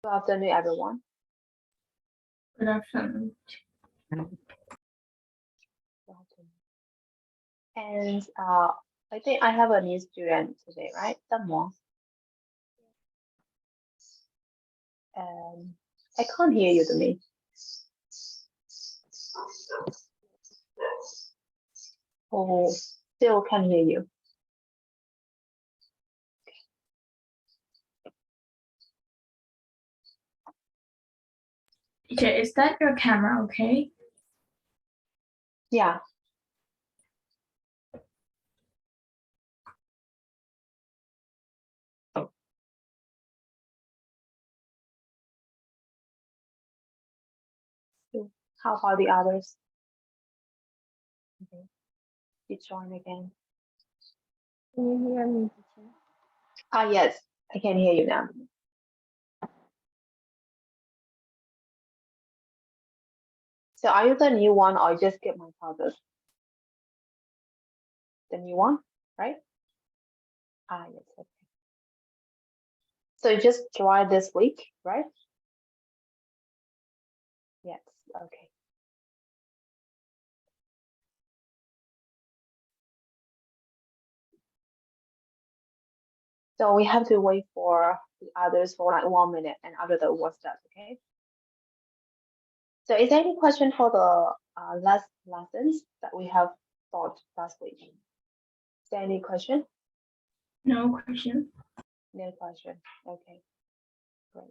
Good afternoon, everyone. Good afternoon. And I think I have a new student today, right? Someone. I can't hear you, Demi. Oh, still can't hear you. Teacher, is that your camera okay? Yeah. How about the others? Okay. You join again. Can you hear me, teacher? Ah, yes, I can hear you now. So are you the new one or you just get my classes? The new one, right? Ah, yes, okay. So you just joined this week, right? Yes, okay. So we have to wait for the others for like 1 minute and after that we'll start, okay? So is there any question for the last lessons that we have taught last week? Is there any question? No question. No question. Okay, great.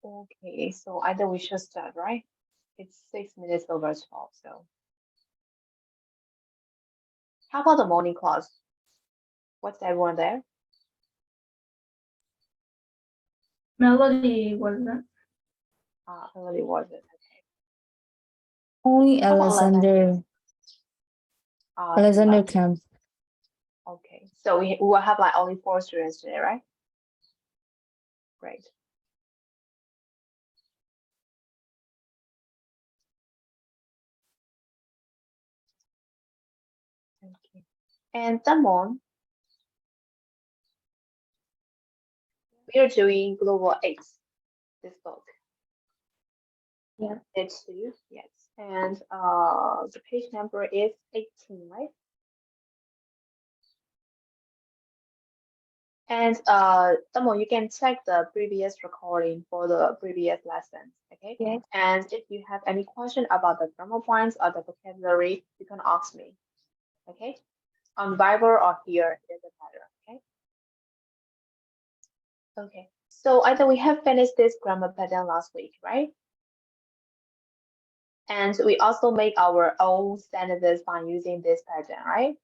Okay, so either we should start, right? It's 6 minutes over 12, so. How about the morning class? What's everyone there? Melody wasn't. Really wasn't. Okay. Only How about Alexander. Alexander okay. Camp. Okay, so we will have like only 4 students today, right? Great. Okay. And someone, we are doing Global 8, this book. Yeah. It's 2, yes. And the page number is 18, right? And someone, you can check the previous recording for the previous lessons, okay? Yes. And if you have any question about the grammar points or the vocabulary, you can ask me, okay? On Viber or here, it doesn't matter, okay? Okay, so either we have finished this grammar pattern last week, right? And we also make our own sentences by using this pattern, right?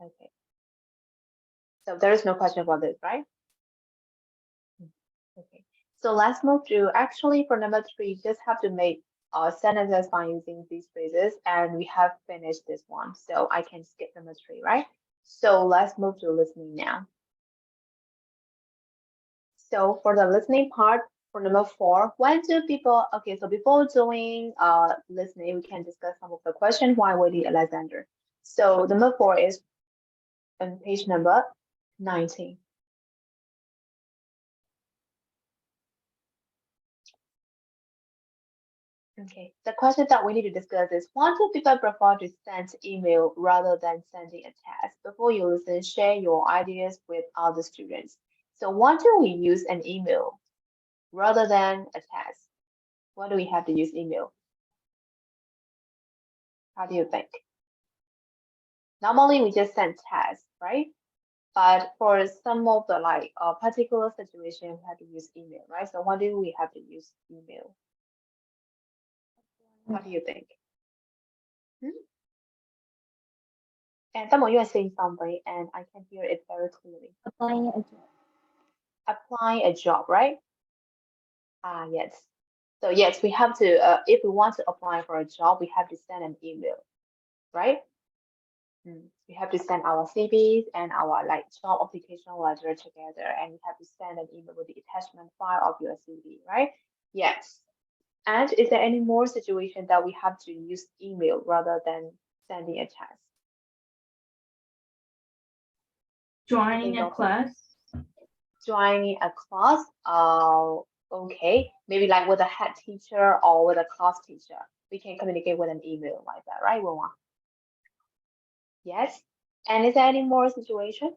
Okay. So there is no question about this, right? Okay. So let's move to actually for number 3, you just have to make sentences by using these phrases, and we have finished this one. So I can skip number 3, right? So let's move to listening now. So for the listening part, For number 4, when do people, okay, so before doing listening, we can discuss some of the questions while waiting Alexander. So number 4 is on page number 19. Okay, the question that we need to discuss is, why do people prefer to send email rather than sending a test? Before you listen, share your ideas with other students. So why do we use an email rather than a test? Why do we have to use email? How do you think? Normally we just send tests, right? But for some of the particular situation, we have to use email, right? So why do we have to use email? What do you think? And someone you are saying something, and I can hear it very clearly. Applying a job. Applying a job, right? Yes. So yes, we have to. If we want to apply for a job, we have to send an email, right? We have to send our CVs and our job application letter together, and you have to send an email with the attachment file of your CV, right? Yes. And is there any more situation that we have to use email rather than sending a test? Joining a class. Joining a class, okay, maybe like with a head teacher or with a class teacher, we can communicate with an email like that, right, Wilma? Yes. And is there any more situation?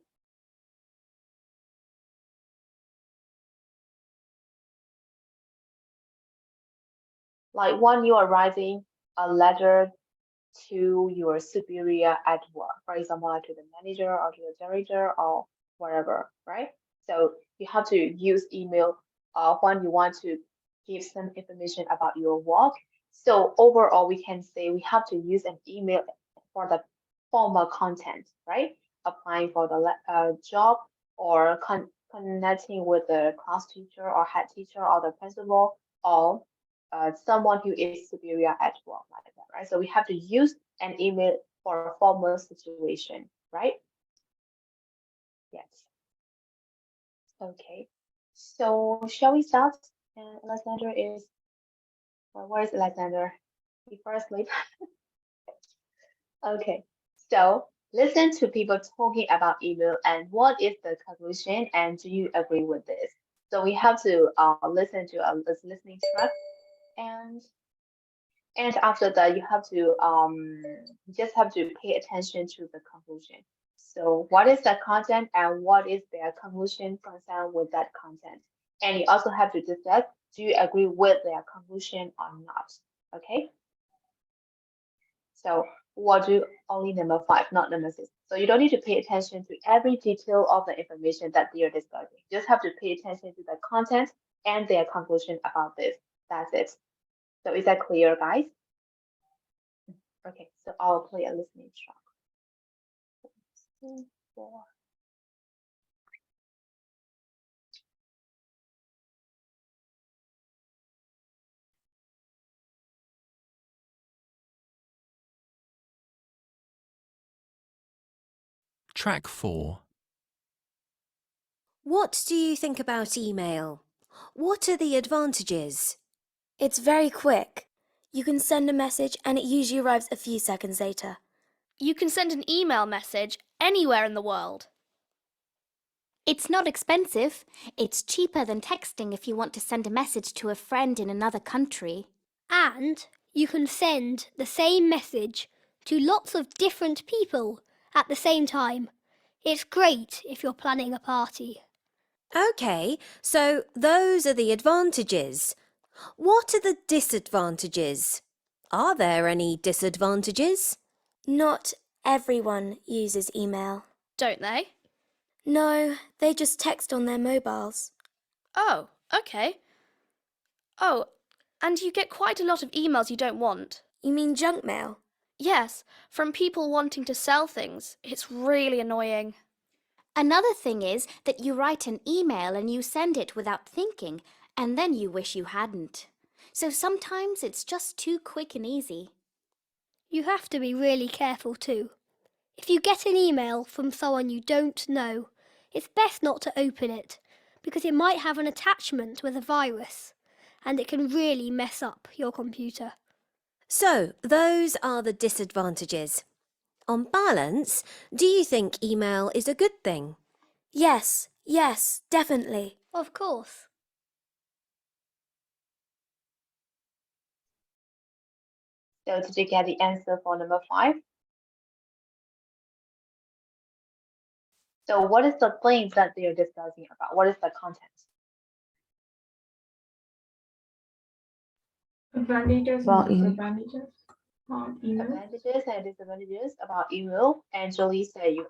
Like when you are writing a letter to your superior at work, for example, like to the manager or to the director or whatever, right? So you have to use email when you want to give some information about your work. So overall, we can say we have to use an email for the formal content, right? Applying for the job or connecting with the class teacher or head teacher or the principal or someone who is superior at work like that, right? So we have to use an email for a formal situation, right? Yes. Okay. So shall we start? And Alexander is, well, where is Alexander? He fell asleep. Okay. So listen to people talking about email and what is the conclusion and do you agree with this? So we have to listen to a listening track and after that, you have to just have to pay attention to the conclusion. So what is the content and what is their conclusion concerned with that content? And you also have to discuss, do you agree with their conclusion or not? Okay. So we'll do only number 5, not number 6. So you don't need to pay attention to every detail of the information that they are discussing. You just have to pay attention to the content and their conclusion about this. That's it. So is that clear, guys? Okay, so I'll play a listening track. 3, 4. Track 4. What do you think about email? What are the advantages? It's very quick. You can send a message and it usually arrives a few seconds later. You can send an email message anywhere in the world. It's not expensive. It's cheaper than texting if you want to send a message to a friend in another country. And you can send the same message to lots of different people at the same time. It's great if you're planning a party. Okay, so those are the advantages. What are the disadvantages? Are there any disadvantages? Not everyone uses email. Don't they? No, they just text on their mobiles. Oh, okay. Oh, and you get quite a lot of emails you don't want. You mean junk mail? Yes, from people wanting to sell things. It's really annoying. Another thing is that you write an email and you send it without thinking, and then you wish you hadn't. So sometimes it's just too quick and easy. You have to be really careful too. If you get an email from someone you don't know, it's best not to open it, because it might have an attachment with a virus. and it can really mess up your computer. So, those are the disadvantages. On balance, do you think email is a good thing? Yes, definitely. Of course. So did you get the answer for number 5? So what is the thing that they're discussing about? What is the content? Advantages About and email. disadvantages on email. Advantages and disadvantages about email. And Jolie said you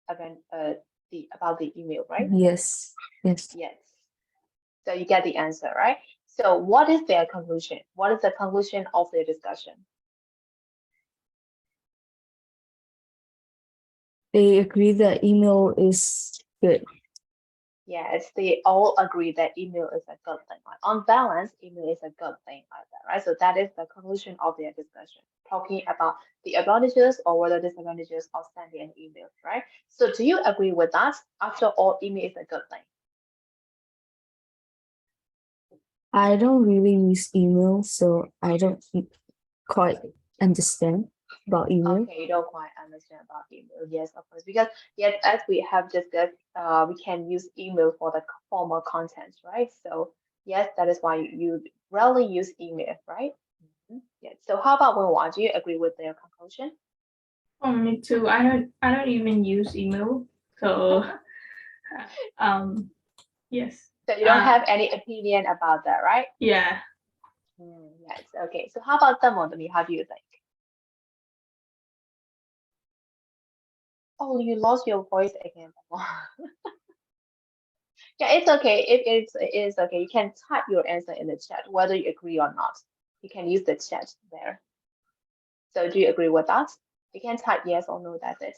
about the email, right? Yes. Yes. Yes. So you get the answer, right? So what is their conclusion? What is the conclusion of their discussion? They agree that email is good. Yes, they all agree that email is a good thing. Like, on balance, email is a good thing like that, right? So that is the conclusion of their discussion, talking about the advantages or whether disadvantages of sending an email, right? So do you agree with that? After all, email is a good thing. I don't really use email, so I don't quite understand about email. Okay, you don't quite understand about email. Yes, of course, because yes, as we have discussed, we can use email for the formal content, right? So yes, that is why you rarely use email, right? Yes. So how about Wenwan? Do you agree with their conclusion? Oh, me too. I don't even use email. So yes. So you don't have any opinion about that, right? Yeah. Yes. Okay. So how about Tamondami? How do you think? Oh, you lost your voice again. Yeah, it's okay. It is okay. You can type your answer in the chat, whether you agree or not. You can use the chat there. So do you agree with that? You can type yes or no, that's it.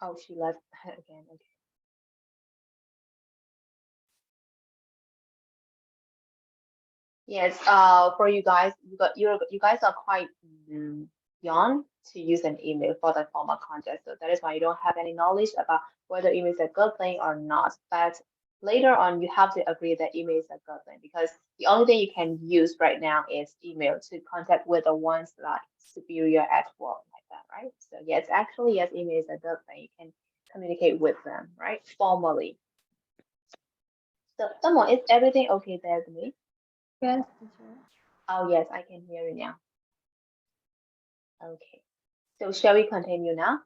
Oh, she left again. Okay. Yes, for you guys, you guys are quite young to use an email for the formal content. So that is why you don't have any knowledge about whether email is a good thing or not. But later on, you have to agree that email is a good thing, because the only thing you can use right now is email to contact with the ones that are superior at work like that, right? So yes, actually, yes, email is a good thing. You can communicate with them, right? Formally. So, someone, is everything okay there with me? Yes, teacher. Oh, yes, I can hear you now. Okay. So shall we continue now?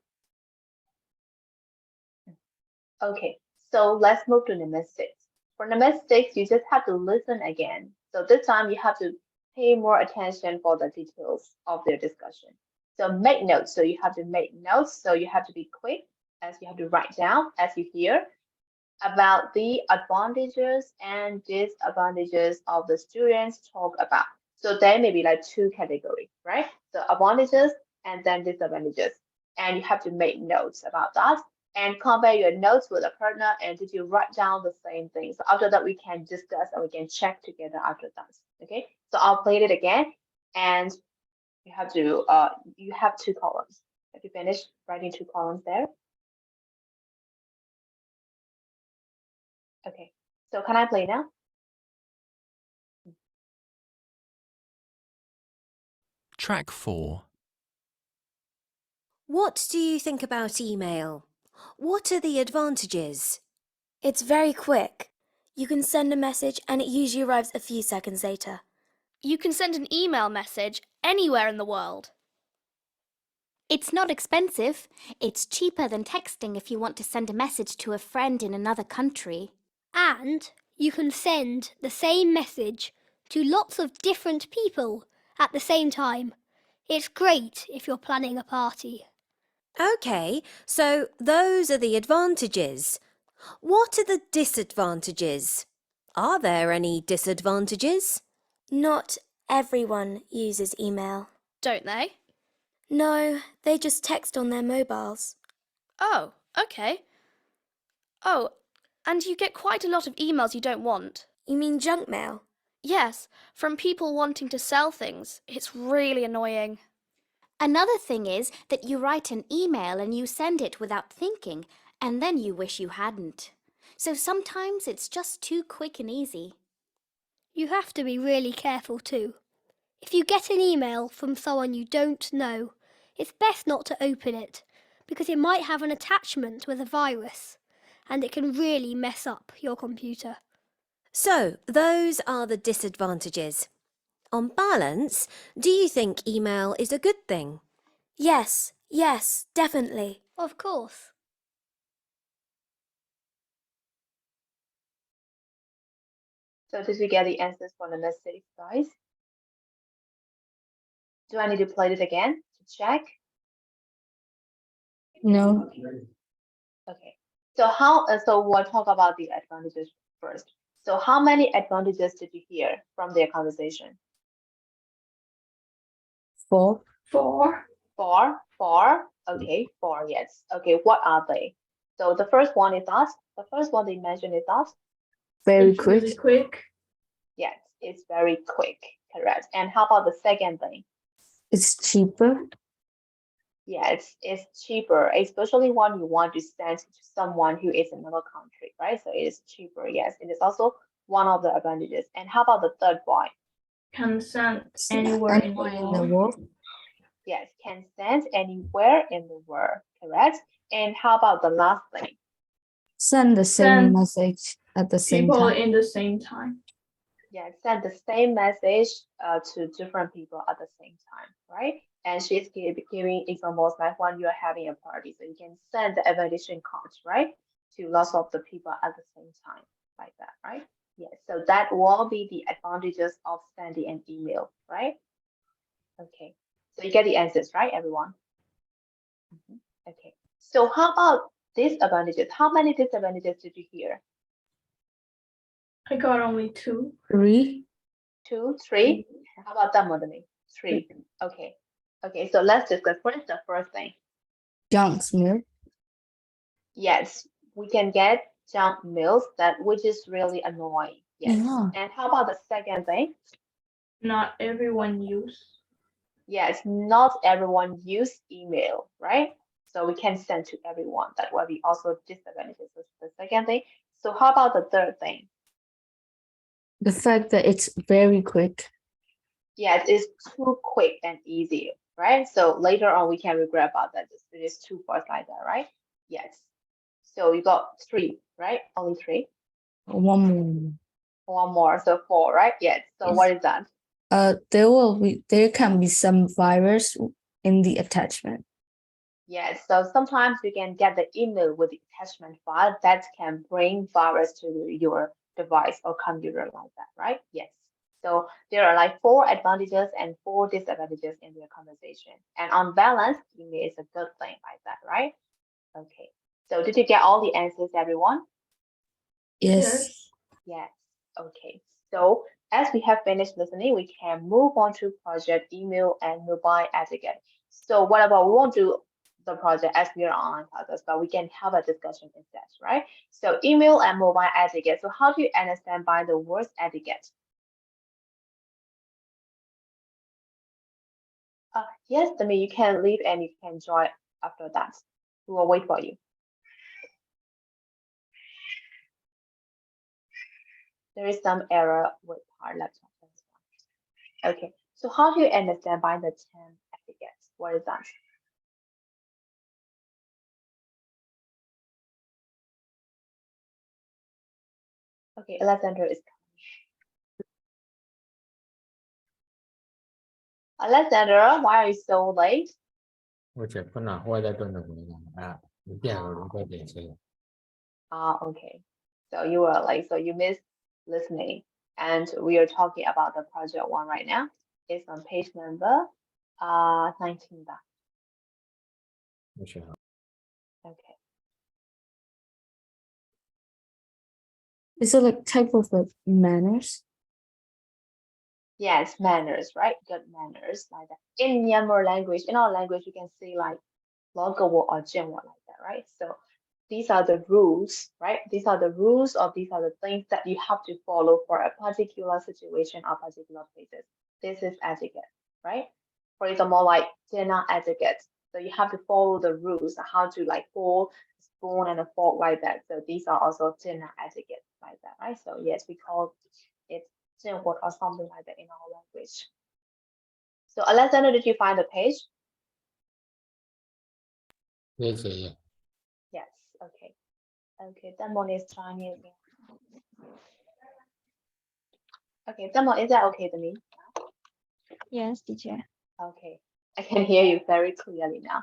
Okay. So let's move to number 6. For number 6, you just have to listen again. So this time you have to pay more attention for the details of their discussion. So make notes. So you have to make notes. So you have to be quick, as you have to write down as you hear about the advantages and disadvantages of the students talk about. So there may be like 2 categories, right? So advantages and then disadvantages. And you have to make notes about that and compare your notes with a partner, and did you write down the same thing? So after that, we can discuss and we can check together after that. Okay, so I'll play it again, and you have 2 columns. Have you finished writing 2 columns there? Okay, so can I play now? Track 4. What do you think about email? What are the advantages? It's very quick. You can send a message and it usually arrives a few seconds later. You can send an email message anywhere in the world. It's not expensive. It's cheaper than texting if you want to send a message to a friend in another country. And you can send the same message to lots of different people at the same time. It's great if you're planning a party. Okay, so those are the advantages. What are the disadvantages? Are there any disadvantages? Not everyone uses email. Don't they? No, they just text on their mobiles. Oh, okay. Oh, and you get quite a lot of emails you don't want. You mean junk mail? Yes, from people wanting to sell things. It's really annoying. Another thing is that you write an email and you send it without thinking, and then you wish you hadn't. So sometimes it's just too quick and easy. You have to be really careful too. If you get an email from someone you don't know, it's best not to open it because it might have an attachment with a virus and it can really mess up your computer. So, those are the disadvantages. On balance, do you think email is a good thing? Yes, definitely. Of course. So did you get the answers for the message, guys? Do I need to play it again to check? No. Okay. So we'll talk about the advantages first. So how many advantages did you hear from their conversation? 4. 4. Four. Okay, 4, yes. Okay, what are they? So the first one is that. The first one they mentioned is that. Very It's quick. really quick. Yes, it's very quick. Correct. And how about the second thing? It's cheaper. Yeah, it's cheaper, especially when you want to send to someone who is in another country, right? So it is cheaper. Yes, it is also one of the advantages. And how about the third one? Can send anywhere in the Anywhere in the world. world. Yes, can send anywhere in the world. Correct. And how about the last thing? Send the same Send message at the same People time. in the same time. Yeah, send the same message to different people at the same time, right? And she's giving examples like when you're having a party, so you can send the invitation cards, right, to lots of the people at the same time, like that, right? Yes, so that will be the advantages of sending an email, right? Okay, so you get the answers, right, everyone? Okay, so how about disadvantages? How many disadvantages did you hear? I got only 2. 3. 2, 3. How about that, Modani? 3. Okay. Okay, so let's discuss first the first thing. Junk mail. Yes, we can get junk mails which is really annoying. Yes. Yeah. And how about the second thing? Not everyone use. Yes, not everyone use email, right? So we can send to everyone. That will be also disadvantages of the second thing. So how about the third thing? The fact that it's very quick. Yes, it's too quick and easy, right? So later on we can regret about that. It is too fast like that, right? Yes. So you got 3, right? Only 3. One more. One more, so 4, right? Yes. So Yes. what is that? There can be some virus in the attachment. Yes. So sometimes you can get the email with the attachment file that can bring virus to your device or computer like that, right? Yes. So there are like 4 advantages and 4 disadvantages in your conversation. And on balance, email is a good thing like that, right? Okay. So did you get all the answers, everyone? Yes. Yes. Okay. So as we have finished listening, we can move on to project email and mobile etiquette. So what about we won't do the project as we are online classes, but we can have a discussion instead, right? So email and mobile etiquette. So how do you understand by the word etiquette? Yes, I mean you can leave and you can join after that. We will wait for you. There is some error with our laptop. Okay, so how do you understand by the term etiquette? What is that? Okay, Alexander is coming. Alexander, why are you so late? 我这不拿回来都能回来啊，你电脑如果点谁？ Okay. So you were late, so you missed listening. And we are talking about the project 1 right now. It's on page number 19. 没学好。 Okay. Is it like type of like manners? Yes, manners, right? Good manners like that. In Myanmar language, in our language, you can see like local or general like that, right? So these are the rules, right? These are the rules or these are the things that you have to follow for a particular situation or particular places. This is etiquette, right? For example, like dinner etiquette. So you have to follow the rules, how to like pour spoon and a fork like that. So these are also dinner etiquette like that, right? So yes, we call it dinner or something like that in our language. So Alexander, did you find the page? 谢谢。 Yes. Okay. Okay. Demon is trying it again. Okay, Demon, is that okay to me? Yes, teacher. Okay, I can hear you very clearly now.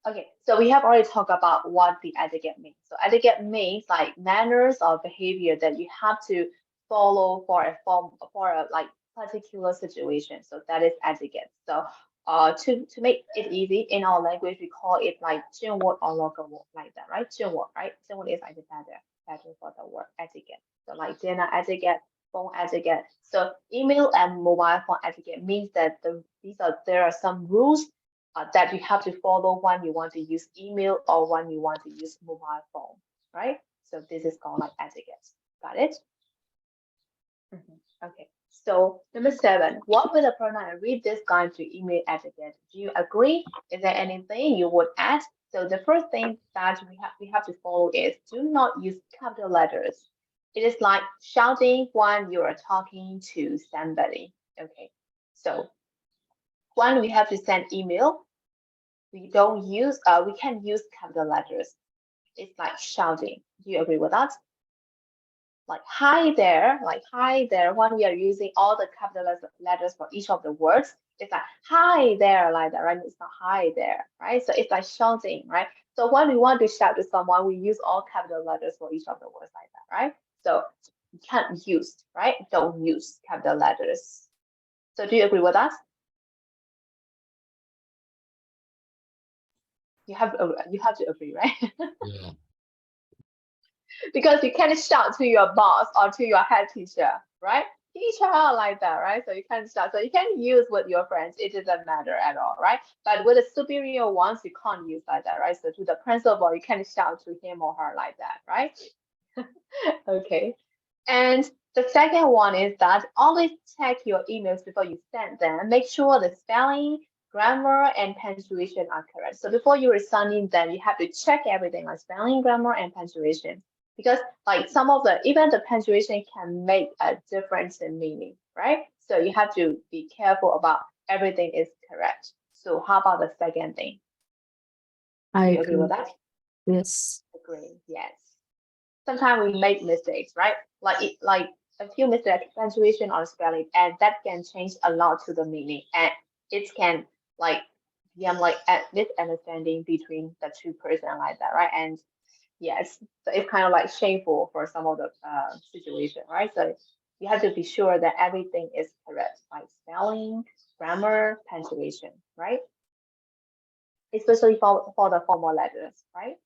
Okay, so we have already talked about what the etiquette means. So etiquette means like manners or behavior that you have to follow for a like particular situation. So that is etiquette. So to make it easy in our language, we call it like 正word or local word like that, right? 正word, right? 正word is like the better for the word etiquette. So like dinner etiquette, phone etiquette. So email and mobile phone etiquette means that there are some rules that you have to follow when you want to use email or when you want to use mobile phone, right? So this is called like etiquette. Got it? Okay. So number 7, what will the pronoun? I read this guide to email etiquette. Do you agree? Is there anything you would add? So the first thing that we have to follow is do not use capital letters. It is like shouting when you are talking to somebody. Okay. So when we have to send email, we don't use we can use capital letters. It's like shouting. Do you agree with that? Like hi there, when we are using all the capital letters for each of the words, it's like hi there, like that, right? It's not hi there, right? So it's like shouting, right? So when we want to shout to someone, we use all capital letters for each of the words like that, right? So you can't use, right? Don't use capital letters. So do you agree with that? You have to agree, right? Yeah. Because you can't shout to your boss or to your head teacher, right? Teacher like that, right? So you can't shout. So you can use with your friends. It doesn't matter at all, right? But with the superior ones, you can't use like that, right? So to the principal, you can shout to him or her like that, right? Okay. And the second one is that always check your emails before you send them. Make sure the spelling, grammar, and punctuation are correct. So before you are sending them, you have to check everything like spelling, grammar, and punctuation. Because like even the punctuation can make a difference in meaning, right? So you have to be careful about everything is correct. So how about the second thing? I Do you agree with that? Yes. Agree, yes. Sometimes we make mistakes, right? Like a few mistakes, punctuation or spelling, and that can change a lot to the meaning, and it can like become like a misunderstanding between the two person like that, right? And yes, so it's kind of like shameful for some of the situation, right? So you have to be sure that everything is correct, like spelling, grammar, punctuation, right? Especially for the formal letters, right?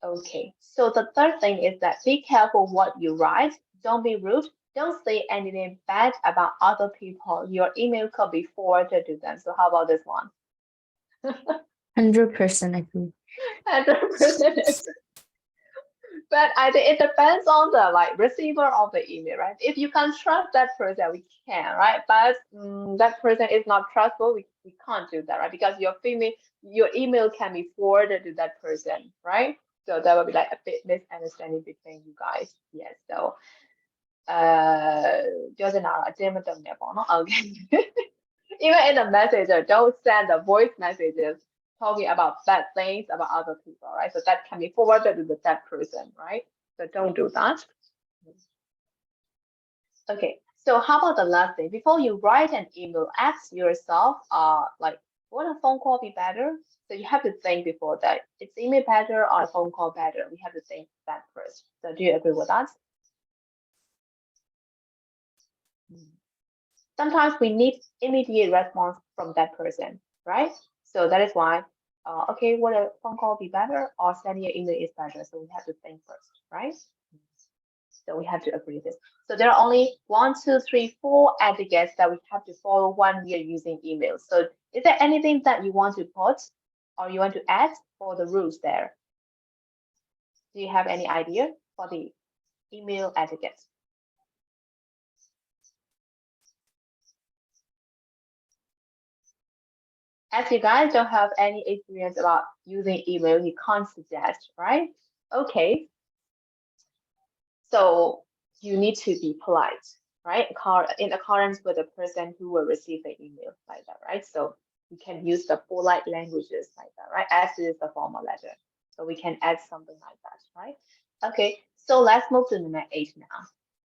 Okay, so the third thing is that be careful what you write. Don't be rude. Don't say anything bad about other people. Your email could be forwarded to them. So how about this one? 100% agree. 100%. But I think it depends on the like receiver of the email, right? If you can trust that person, we can, right? But that person is not trustful, we can't do that, right? Because your email can be forwarded to that person, right? So that would be like a bit misunderstanding between you guys. Yes. So just now I didn't okay. Even in the messenger, don't send the voice messages talking about bad things about other people, right? So that can be forwarded to that person, right? So don't do that. Okay, so how about the last thing? Before you write an email, ask yourself, like, would a phone call be better? So you have to think before that. Is email better or a phone call better? We have to think that first. So do you agree with that? Sometimes we need immediate response from that person, right? So that is why, okay, would a phone call be better or sending an email is better? So we have to think first, right? So we have to agree this. So there are only 1, 2, 3, 4 etiquettes that we have to follow when we are using email. So is there anything that you want to put or you want to add for the rules there? Do you have any idea for the email etiquette? As you guys don't have any experience about using email, you can't suggest, right? Okay. So you need to be polite, right? In accordance with the person who will receive the email like that, right? So we can use the polite languages like that, right? As it is the formal letter. So we can add something like that, right? Okay, so let's move to number 8 now.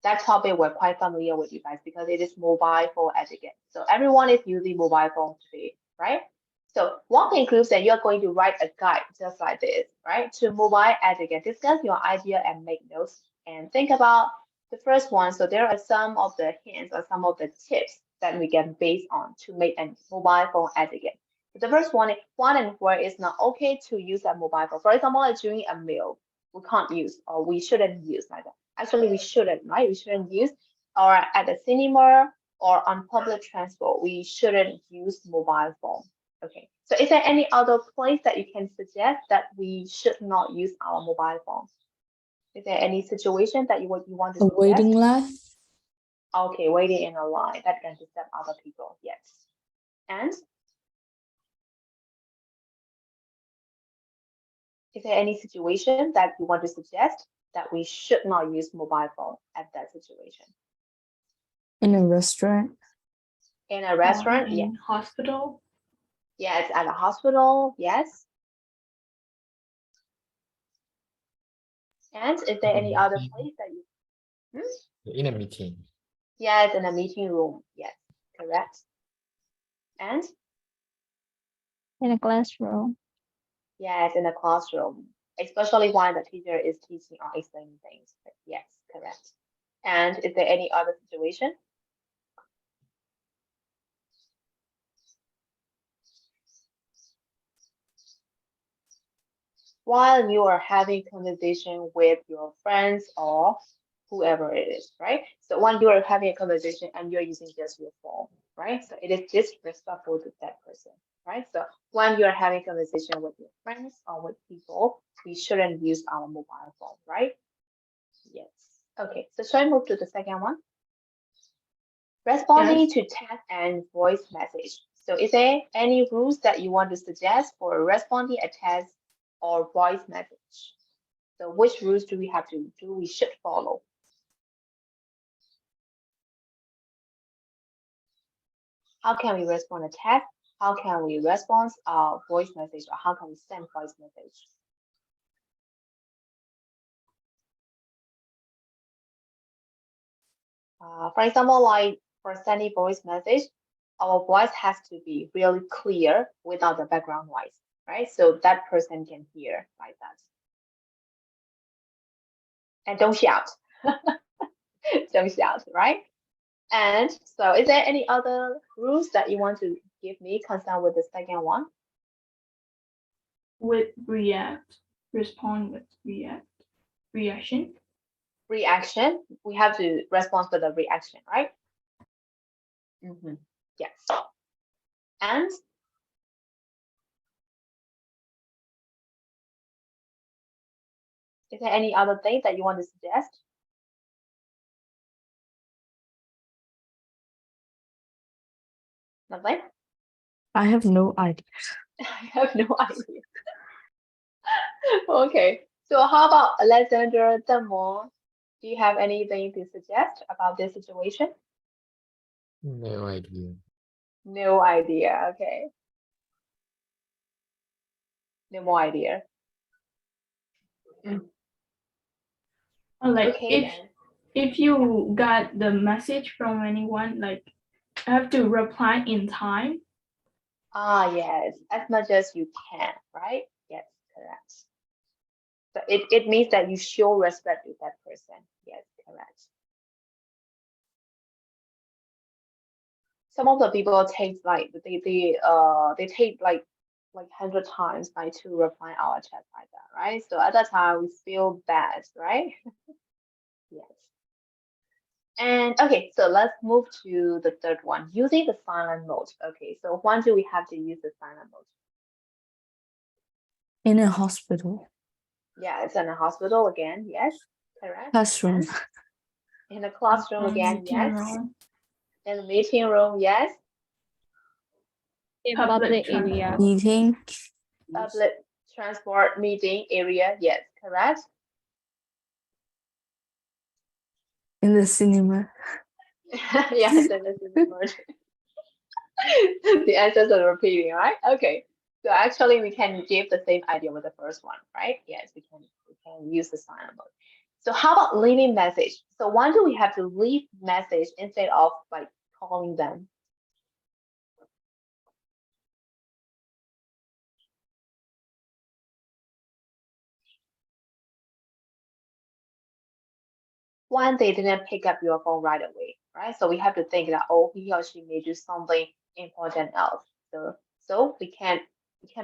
That topic we're quite familiar with you guys because it is mobile phone etiquette. So everyone is using mobile phone today, right? So one concludes that you're going to write a guide just like this, right? To mobile etiquette, discuss your idea and make notes and think about the first one. So there are some of the hints or some of the tips that we can base on to make a mobile phone etiquette. The first one is 1 and 4 is not okay to use a mobile phone. For example, like during a meal, we can't use or we shouldn't use like that. Actually, we shouldn't, right? We shouldn't use, or at the cinema or on public transport, we shouldn't use mobile phone. Okay, so is there any other place that you can suggest that we should not use our mobile phone? Is there any situation that you want to A suggest? waiting line. Okay, waiting in a line that can disturb other people. Yes, and is there any situation that you want to suggest that we should not use mobile phone at that situation? In a restaurant. In a restaurant, in yes. hospital. Yes, at a hospital, yes. And is there any other place that you? In a meeting. Yes, in a meeting room. Yes, correct. And In a classroom. yes, in a classroom, especially when the teacher is teaching or explaining things. Yes, correct. And is there any other situation? While you are having conversation with your friends or whoever it is, right? So when you are having a conversation and you're using just your phone, right? So it is disrespectful to that person, right? So when you're having conversation with your friends or with people, we shouldn't use our mobile phone, right? Yes. Okay, so shall I move to the second one? Responding to text and voice message. So is there any rules that you want to suggest for responding a text or voice message? So which rules do we should follow? How can we respond a text? How can we respond a voice message, or how can we send voice message? For example, like for sending voice message, our voice has to be really clear without the background noise, right? So that person can hear like that. And don't shout. Don't shout, right? And so is there any other rules that you want to give me concerned with the second one? With react, respond with reaction. Reaction, we have to respond with a reaction, right? Yes. And is there any other thing that you want to suggest? Nothing? I have no idea. I have no idea. Okay, so how about Alexander Demo? Do you have anything to suggest about this situation? No idea. No idea, okay. No more idea. Like Okay, if you got the message from anyone, like have to reply in time. Yes, as much as you can, right? Yes, correct. So it means that you show respect to that person. Yes, correct. Some of the people take like they take like 100 times like to reply our chat like that, right? So at that time we feel bad, right? Yes. And okay, so let's move to the third one, using the silent mode. Okay, so when do we have to use the silent mode? In a hospital. Yeah, it's in a hospital again. Yes, correct. Classroom. And in a classroom again. Meeting Yes. room. In the meeting room. Yes. In Public public area. Meeting Public transport meeting area. Yes, correct. in the cinema. Yes, and this is emerging. The answers are repeating, right? Okay. So actually, we can give the same idea with the first one, right? Yes, we can use the sign mode. So how about leaving message? So why do we have to leave message instead of like calling them? One, they didn't pick up your phone right away, right? So we have to think that, oh, he or she may do something important else. So we can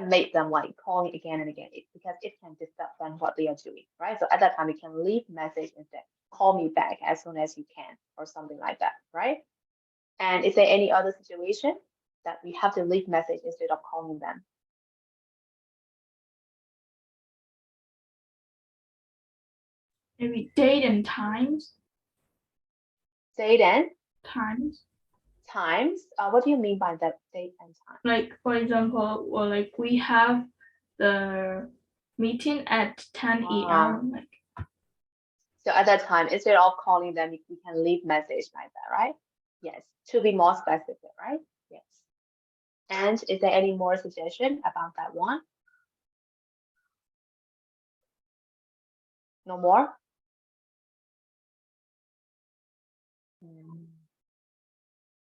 make them like calling again and again because it can disturb them what they are doing, right? So at that time we can leave message instead. Call me back as soon as you can or something like that, right? And is there any other situation that we have to leave message instead of calling them? Maybe date and times. Date and Times. times. What do you mean by that, date and time? Like for example, or like we have the meeting at 10 a.m. Like So at that time, instead of calling them, we can leave message like that, right? Yes, to be more specific, right? Yes. And is there any more suggestion about that one? No more?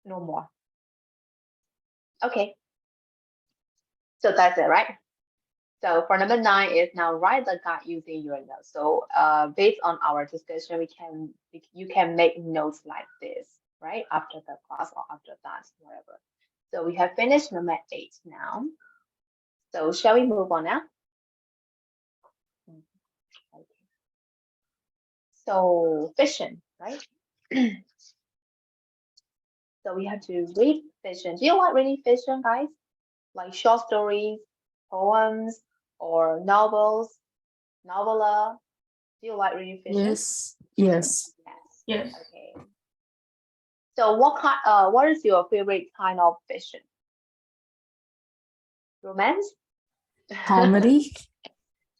No more. Okay. So that's it, right? So for number 9 is now write the guide using your notes. So based on our discussion, you can make notes like this, right? After the class or after that, whatever. So we have finished number 8 now. So shall we move on now? Okay. So fiction, right? So we have to read fiction. Do you like reading fiction, guys? Like short stories, poems, or novels, novella? Do you like reading fiction? Yes. Yes. yes. Okay. So what is your favorite kind of fiction? Romance? Comedy.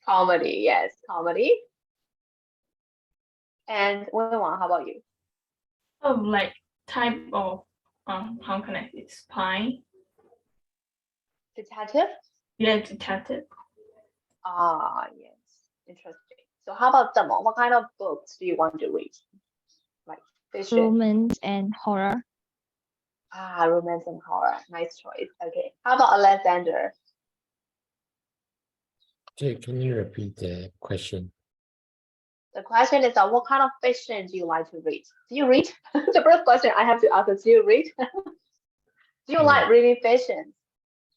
Comedy, yes, comedy. And Wenwan, how about you? Oh, like type of how can I say spy? Detective? Yeah, detective. Ah, yes, interesting. So how about Demo? What kind of books do you want to read? Like fiction? Romance and horror. Ah, romance and horror. Nice choice. Okay. How about Alexander? Can you repeat the question? The question is what kind of fiction do you like to read? Do you read? The first question I have to ask is, do you read? Do you like reading fiction?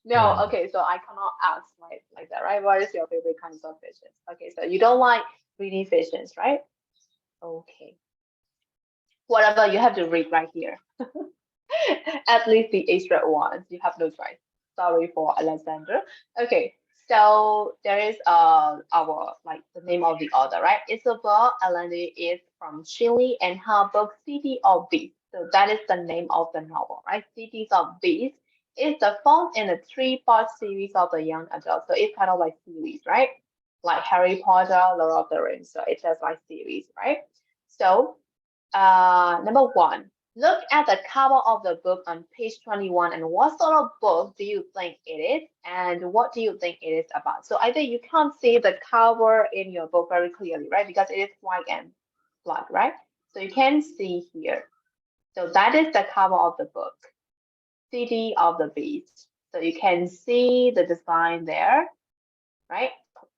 No, okay, so I cannot ask like that, right? What is your favorite kinds of fiction? Okay, so you don't like reading fictions, right? Okay. Whatever, you have to read right here. At least the extra ones. You have no choice. Sorry for Alexander. Okay, so there is our like the name of the author, right? Isabel Allende is from Chile, and her book City of Beasts. So that is the name of the novel, right? Cities of Beasts is the fourth in a 3-part series of the young adult. So it's kind of like series, right? Like Harry Potter, Lord of the Rings. So it's just like series, right? So number 1. Look at the cover of the book on page 21 and what sort of book do you think it is and what do you think it is about? So either you can't see the cover in your book very clearly, right? Because it is white and black, right? So you can see here. So that is the cover of the book, City of the Beast. So you can see the design there, right?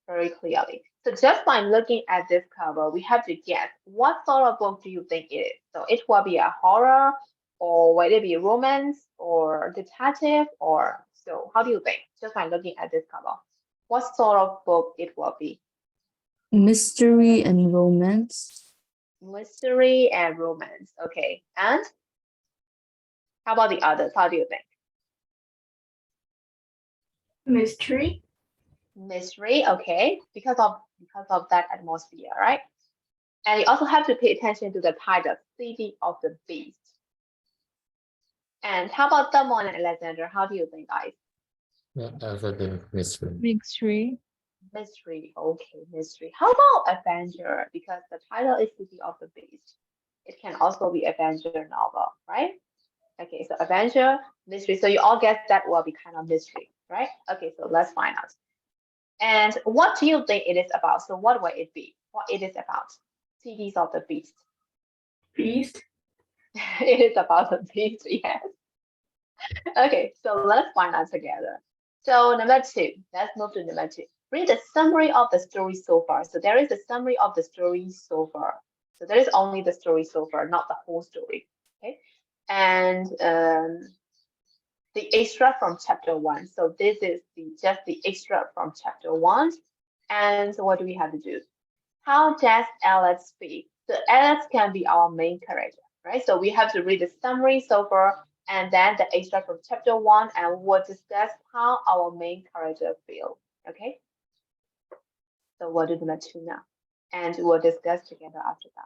Very clearly. So just by looking at this cover, we have to guess what sort of book do you think it is? So it will be a horror, or will it be romance, or detective, or so? How do you think? Just by looking at this cover, what sort of book it will be? Mystery and romance. Mystery and romance. Okay. And how about the others? How do you think? Mystery. Mystery. Okay. Because of that atmosphere, right? And you also have to pay attention to the title, City of the Beast. And how about Damon and Alexander? How do you think, guys? Also the mystery. Mystery. Mystery. Okay, mystery. How about adventure? Because the title is City of the Beast. It can also be adventure novel, right? Okay, so adventure, mystery. So you all guess that will be kind of mystery, right? Okay, so let's find out. And what do you think it is about? So what will it be? What it is about? Cities of the Beast. Beast. It is about the beast, yes. Okay, so let's find out together. So number 2, let's move to number 2. Read the summary of the story so far. So there is a summary of the story so far. So there is only the story so far, not the whole story. Okay, and the extra from chapter 1. So this is just the extra from chapter 1. And so what do we have to do? How does Alex speak? So Alex can be our main character, right? So we have to read the summary so far and then the extract from chapter 1, and we'll discuss how our main character feels. Okay? So we'll do number 2 now, and we'll discuss together after that.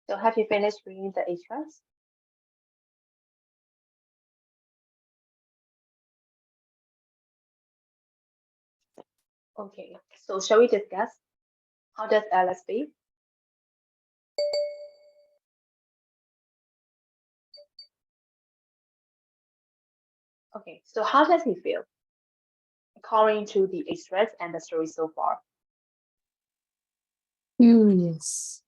So have you finished reading the extracts? Okay, so shall we discuss how does Alice feel? Okay, so how does he feel according to the extracts and the story so far? Curious.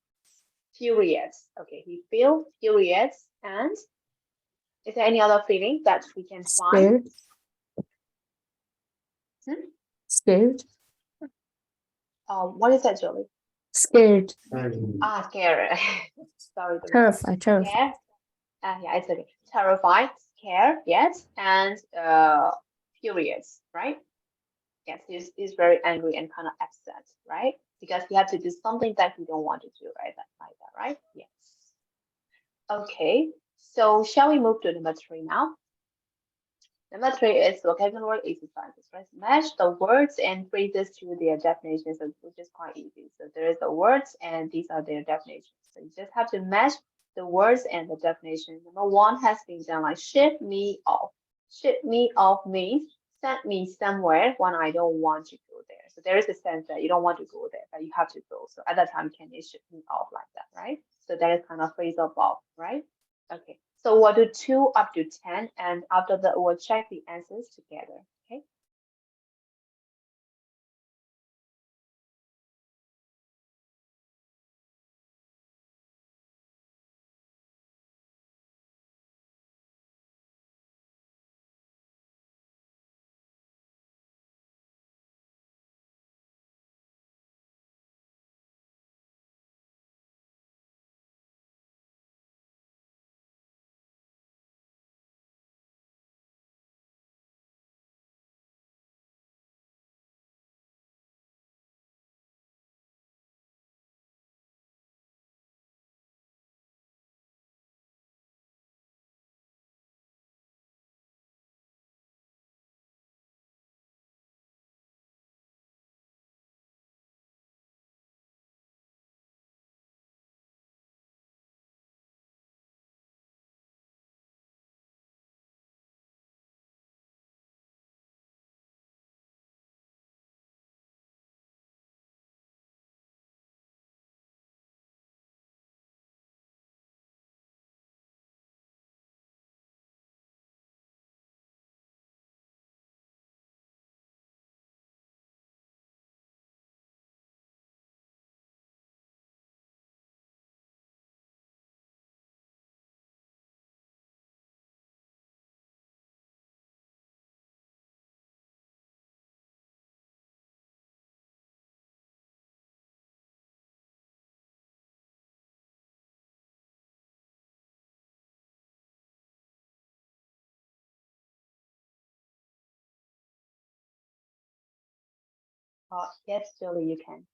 Furious. Okay, he feels furious, and is there any other feeling that we can find? Scared. Hmm? Scared. What is that, Jolie? Scared. Scared. Sorry. Terrified. Terrified. Scared. Yeah, it's okay. Terrified, scared, yes, and furious, right? Yes, he's very angry and kind of upset, right? Because he had to do something that he don't want to do, right? Like that, right? Yes. Okay, so shall we move to number 3 now? Number 3 is vocabulary exercises, right? Match the words and phrases to their definitions, which is quite easy. So there is the words and these are their definitions. So you just have to match the words and the definition. Number 1 has been done like ship me off. Ship me off means send me somewhere when I don't want to go there. So there is a sense that you don't want to go there, but you have to go. So at that time, can you ship me off like that, right? So that is kind of phrasal verb, right? Okay, so we'll do 2 up to 10, and after that, we'll check the answers together. Okay. Yes, Julie, you can.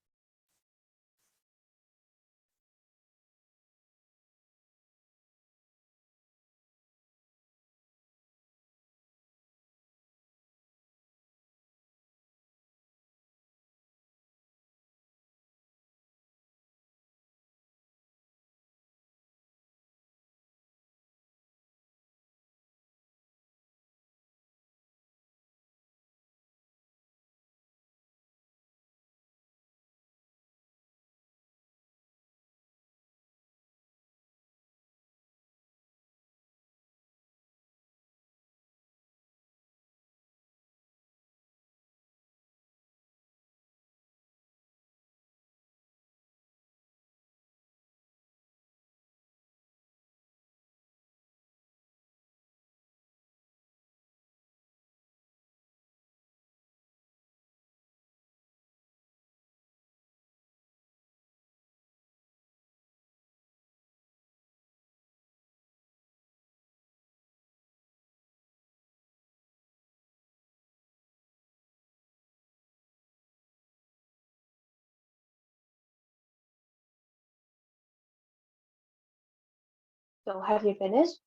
So have you finished?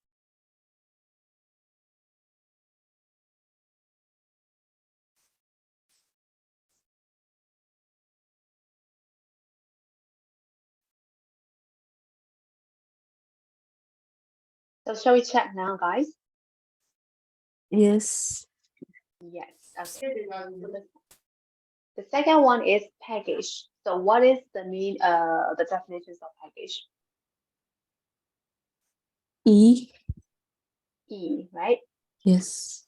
So shall we check now, guys? Yes. Yes. Okay. So the second one is package. So what is the definitions of package? E. E, right? Yes.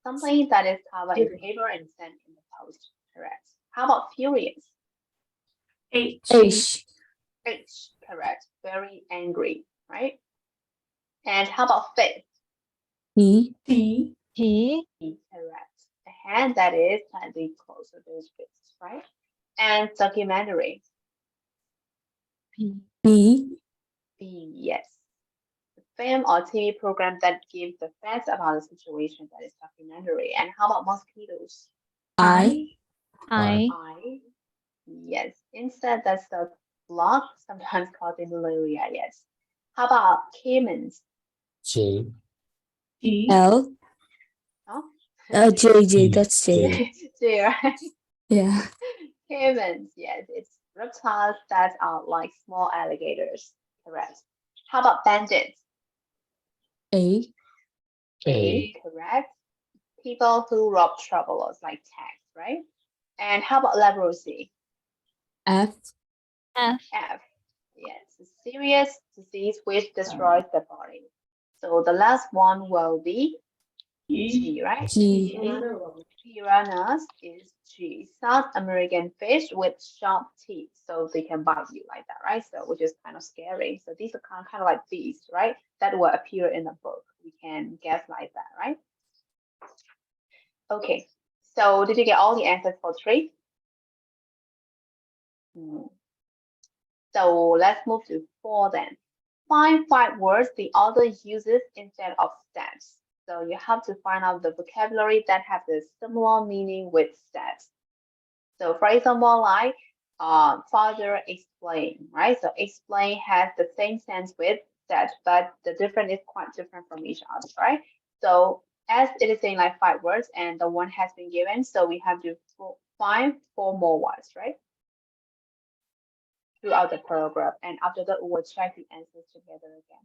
Something that is covered in paper and sent in the post. Correct. How about furious? H. H. H, correct. Very angry, right? And how about fit? T. T. T. Correct. A hand that is tightly closed, so those fits, right? And documentary. B. B, yes. The film or TV program that gives the facts about the situation that is documentary. And how about mosquitoes? I. I. I, yes. Insect that's the blood, sometimes causing malaria, yes. How about caimans? J. G. L. Oh, J. That's J. J, right? Yeah. Caimans, yes. It's reptiles that are like small alligators. Correct. How about bandits? A. A. Correct. People who rob travelers like tax, right? And how about leprosy? F. F. F. Yes, a serious disease which destroys the body. So the last one will be G, right? G. Piranhas is G. South American fish with sharp teeth, so they can bite you like that, right? So which is kind of scary. So these are kind of like beasts, right? That will appear in the book. We can guess like that, right? Okay. So did you get all the answers for 3? So let's move to 4 then. Find 5 words the author uses instead of stats. So you have to find out the vocabulary that have the similar meaning with stats. So for example, like further explain, right? So explain has the same sense with that, but the difference is quite different from each other, right? So as it is saying like 5 words and the one has been given, so we have to find 4 more words, right? Throughout the paragraph, and after that we'll check the answers together again.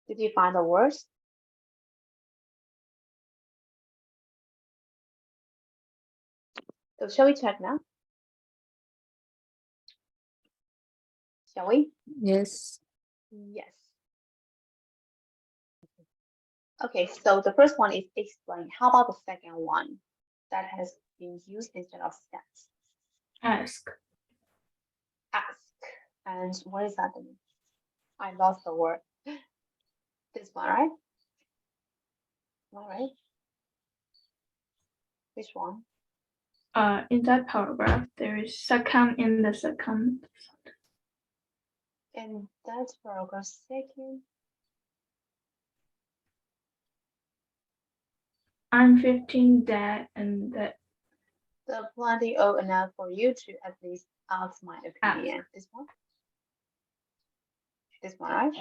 Did you find the words? So shall we check now? Shall we? Yes. Yes. Okay, so the first one is explain. How about the second one that has been used instead of stats? Ask. Ask. And what is that mean? I lost the word. This one, right? All right. Which one? In that paragraph, there is second in the second. And that's paragraph second. I'm 15 that and that. The plenty old enough for you to at least ask my opinion. This one? This one, right?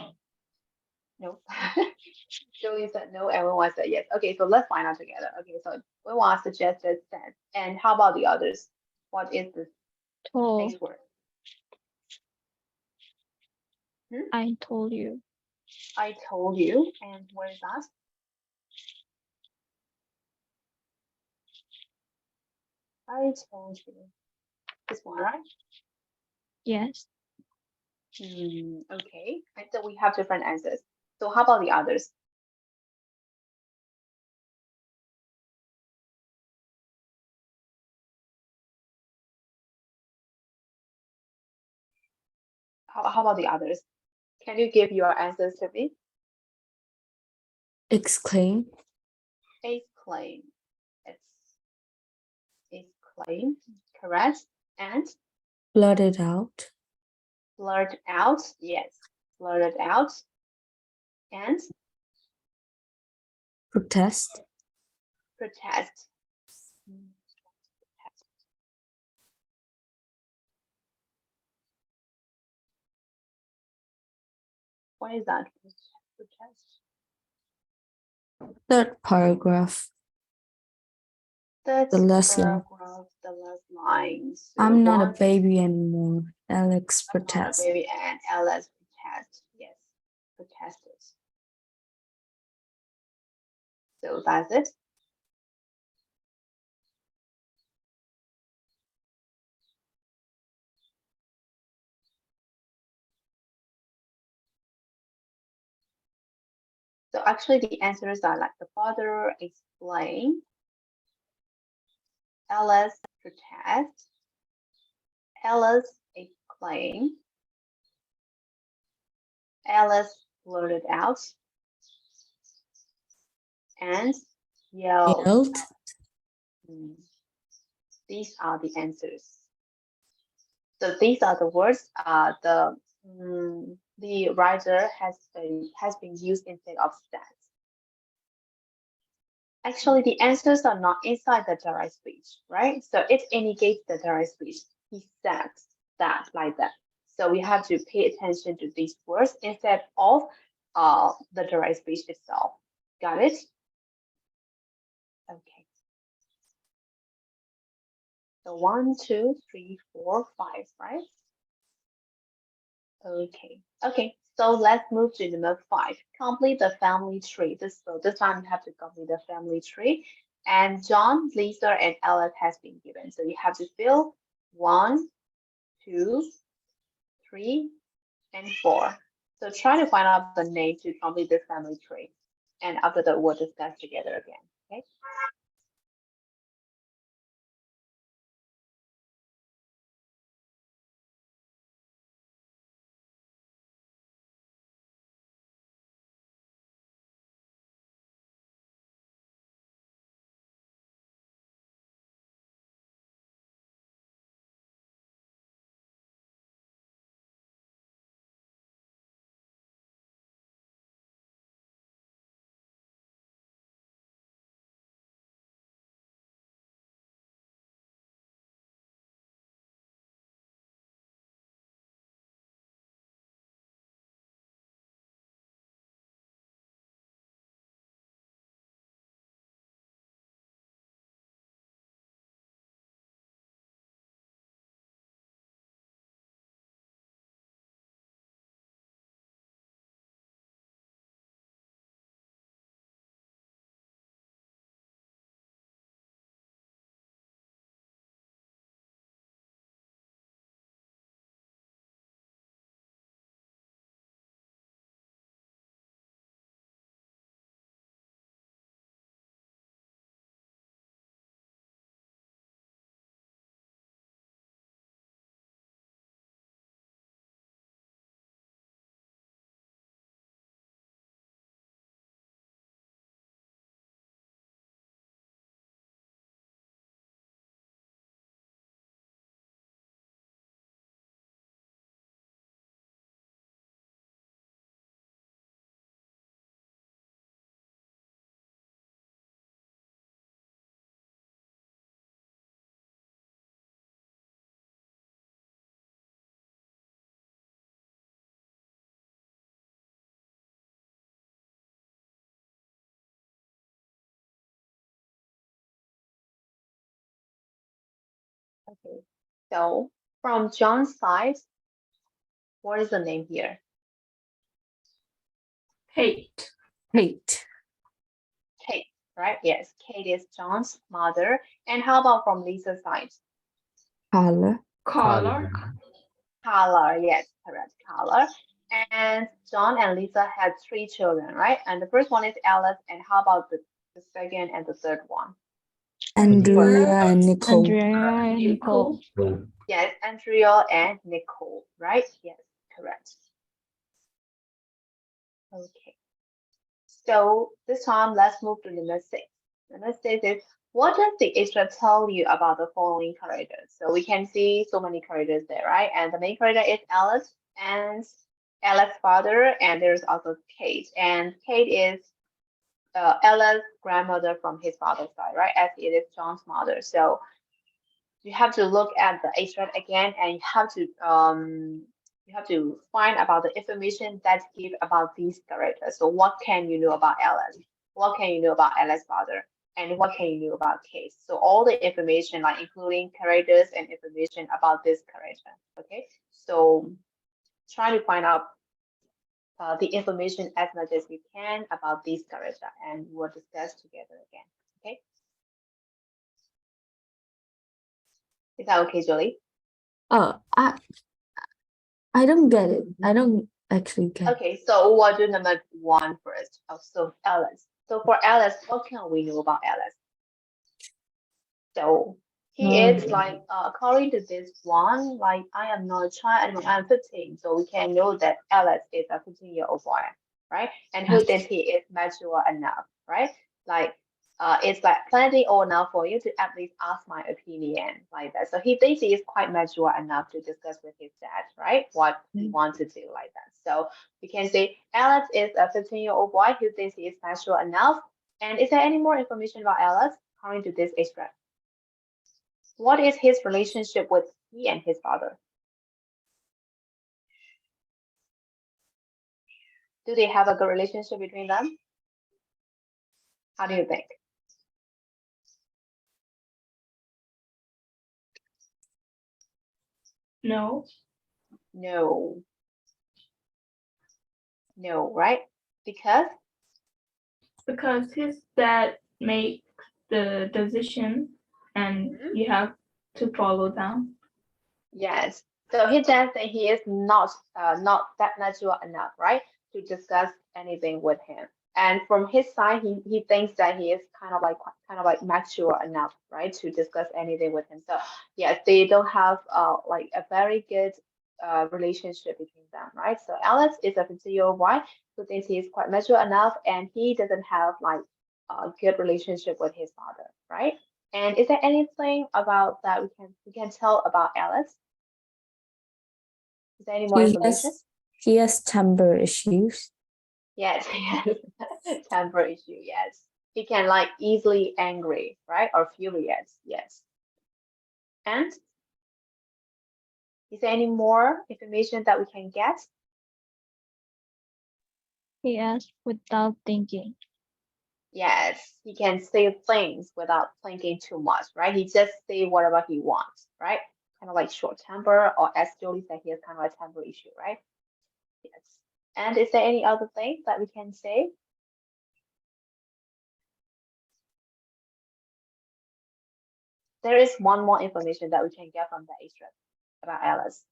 Nope. Julie said no, everyone said yes. Okay, so let's find out together. Okay, so we want suggested sense. And how about the others? What is the Told. next word? I told you. I told you. And what is that? I told you. This one, right? Yes. Okay. And so we have different answers. So how about the others? How about the others? Can you give your answers to me? Exclaim. Exclaim. Exclaim. Correct. And Blurt it out. blurt out. Yes. Blurt it out. And Protest. protest. What is that? Protest. Third paragraph. That's The last line. paragraph, the last line. So I'm not a one, baby anymore. Alex I'm not a protests. baby and Alice protest. Yes. Protested. So that's it. So actually the answers are like the father explain, Alice protest, Alice exclaim, Alice blurted out, and yelled. Yelled. These are the answers. So these are the words the writer has been used instead of stats. Actually, the answers are not inside the direct speech, right? So it indicates the direct speech. He said that like that. So we have to pay attention to these words instead of the direct speech itself. Got it? Okay. So 1, 2, 3, 4, 5, right? Okay. Okay. So let's move to number 5. Complete the family tree. So this time you have to complete the family tree. And John, Lisa, and Alex has been given. So you have to fill 1, 2, 3, and 4. So try to find out the name to complete the family tree. And after that, we'll discuss together again. Okay. Okay. So from John's side, what is the name here? Kate. Kate. Kate, right? Yes, Kate is John's mother. And how about from Lisa's side? Carla. Color. Carla, yes, correct, Carla. And John and Lisa had 3 children, right? And the first one is Alice. And how about the second and the third one? Andrea and Nicole. Andrea and Nicole. Yes, Andrea and Nicole, right? Yes, correct. Okay. So this time, let's move to number 6. Number 6 is, what does the extra tell you about the following characters? So we can see so many characters there, right? And the main character is Alice and Alice's father, and there's also Kate. And Kate is Alice's grandmother from his father's side, right? As it is John's mother. So you have to look at the extract again, and you have to find about the information that give about these characters. So what can you know about Alice? What can you know about Alice's father? And what can you know about Kate? So all the information, like including characters and information about this character. Okay, so try to find out the information as much as you can about this character, and we'll discuss together again. Okay, is that okay, Jolie? Oh, I don't get it. I don't actually get it. Okay, so we'll do number 1 first. So Alice. So for Alice, what can we know about Alice? So he is like, according to this one, like, I am not a child, I mean, I'm 15. So we can know that Alice is a 15-year-old boy, right? And who thinks he is mature enough, right? Like, it's like plenty old enough for you to at least ask my opinion, like that. So he thinks he is quite mature enough to discuss with his dad, right? What he wants to do, like that. So we can say Alice is a 15-year-old boy who thinks he is mature enough. And is there any more information about Alice according to this extract? What is his relationship with he and his father? Do they have a good relationship between them? How do you think? No. No. No, right? Because his dad made the decision and you have to follow them. yes. So his dad said he is not that mature enough, right, to discuss anything with him. And from his side, he thinks that he is kind of like mature enough, right, to discuss anything with him. So yes, they don't have like a very good relationship between them, right? So Alex is a 15-year-old boy who thinks he is quite mature enough, and he doesn't have like a good relationship with his father, right? And is there anything about that we can tell about Alex? Is there any more information? He has temper issues. Yes, temper issue, yes. He can like easily angry, right? Or furious, yes. And is there any more information that we can get? He asked without thinking. Yes, he can say things without thinking too much, right? He just say whatever he wants, right? Kind of like short temper, or as Jolie said, he has kind of a temper issue, right? Yes. And is there any other thing that we can say? There is one more information that we can get from the extract about Alice.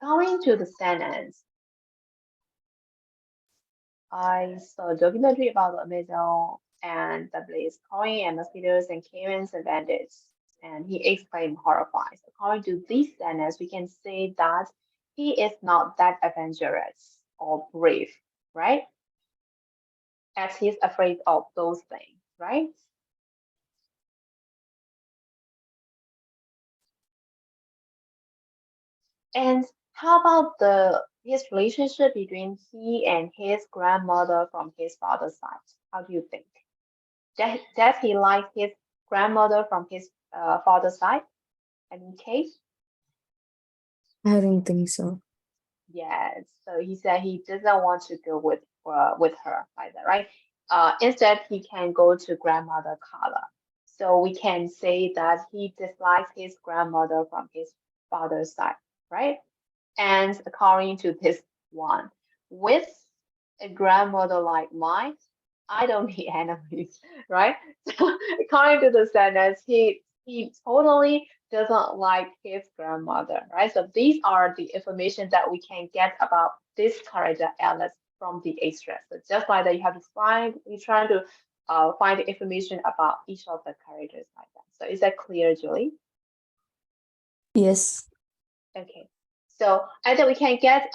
Going to the sentence, I saw a documentary about the Amazon and the blaze coin and mosquitoes and caimans and bandits. And he exclaimed horrified. According to this sentence, we can say that he is not that adventurous or brave, right? As he's afraid of those things, right? And how about his relationship between he and his grandmother from his father's side? How do you think? Does he like his grandmother from his father's side Any case? I don't think so. Yes. So he said he doesn't want to go with her either, right? Instead, he can go to grandmother Carla. So we can say that he dislikes his grandmother from his father's side, right? And according to this one, with a grandmother like mine, I don't need enemies, right? So according to the sentence, he totally doesn't like his grandmother, right? So these are the information that we can get about this character Alice from the extract. So just like that, you have to you're trying to find the information about each of the characters like that. So is that clear, Julie? Yes. Okay. So either we can get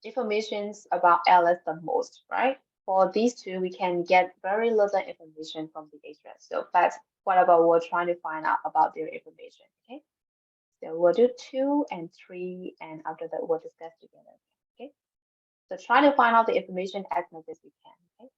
informations about Alice the most, right? For these two, we can get very little information from the extract. So that's whatever we're trying to find out about their information. Okay. So we'll do 2 and 3, and after that we'll discuss together. Okay. So try to find out the information as much as you can. Okay.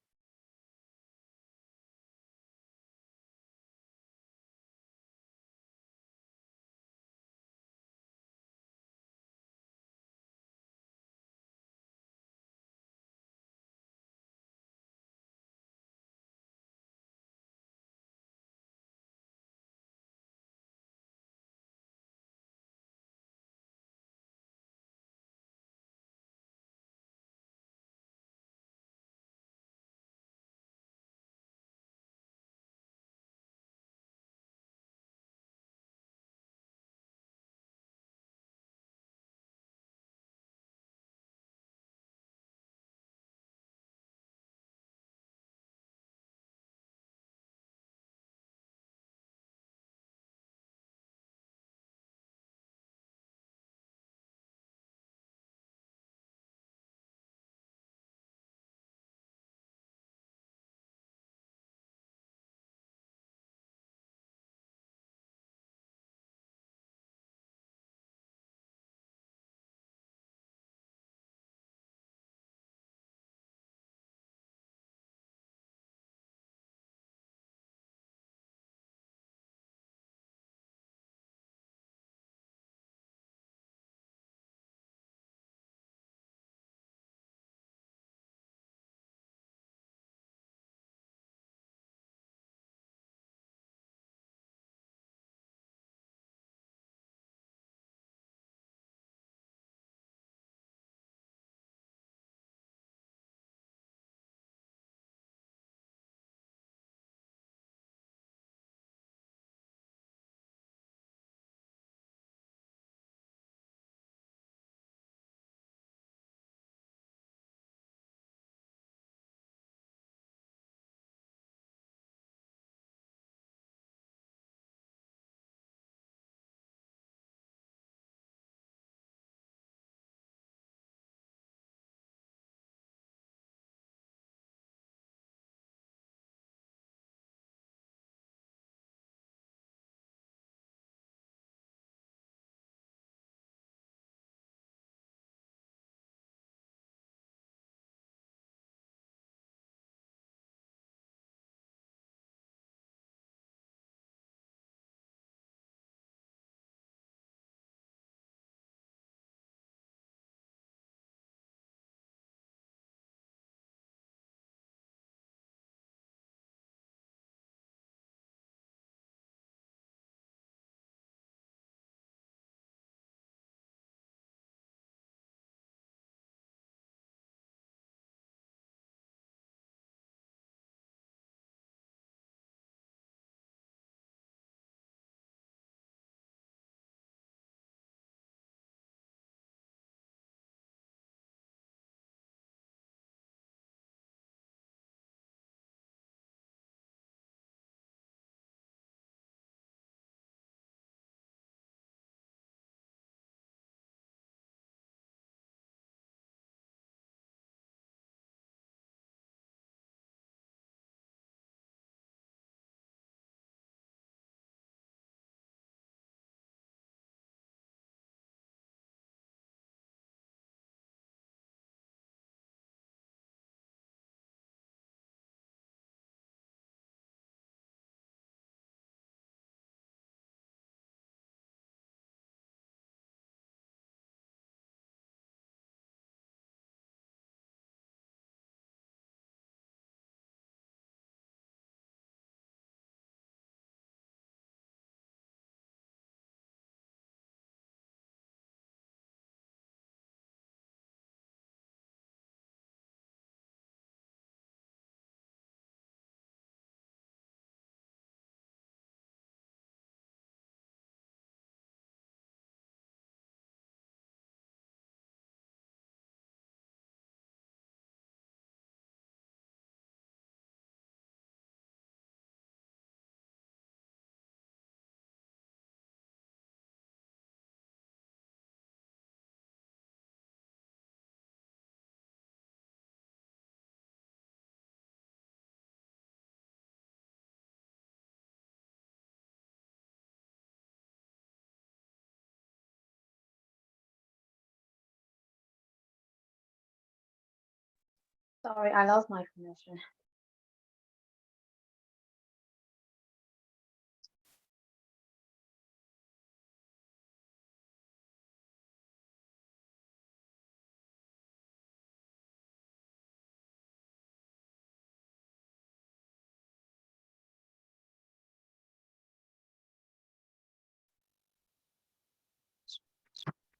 Sorry, I lost my connection.